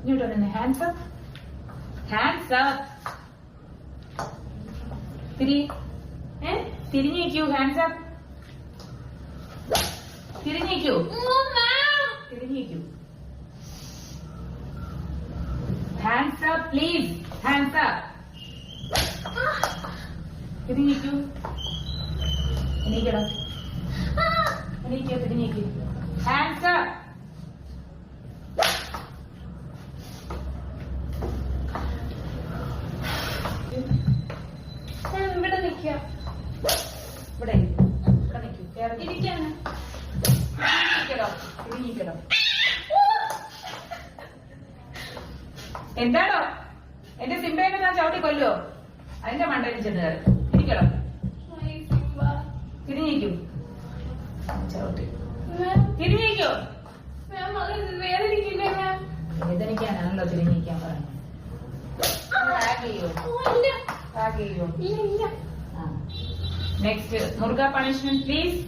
ഇങ്ങോട്ട് വന്നെ. Hands up. Hands up. തിരിഞ്ഞേക്കൂ. Hands up. തിരിഞ്ഞേക്കൂ. തിരിഞ്ഞേക്കൂ. Hands up please. Hands up. തിരിഞ്ഞേക്കൂ. എണീക്കടാ. എണീക്കോ. തിരിഞ്ഞേക്കൂ. Hands up. ഇവിടെ നിൽക്കാം. ഇവിടെ ഇവിടെ നിൽക്കൂ. ഇരിക്കാണ്. തിരിഞ്ഞിക്കടോ. എന്താണോ എന്റെ സിംബേനെ ഞാൻ ചവിട്ടി കൊല്ലോ? അതിന്റെ മണ്ടയിൽ ചെന്ന് കയറി ഇരിക്കടോ. തിരിഞ്ഞിക്കൂ. ചവിട്ടി തിരിഞ്ഞിക്കോ. വേദനിക്കില്ലേ മാം? വേദനിക്കാനാണല്ലോ തിരിഞ്ഞിക്കാൻ പറയുന്നത്. ടാഗ് ചെയ്യോ? ടാഗ് ചെയ്യോ? ഇല്ല. Next murga punishment please.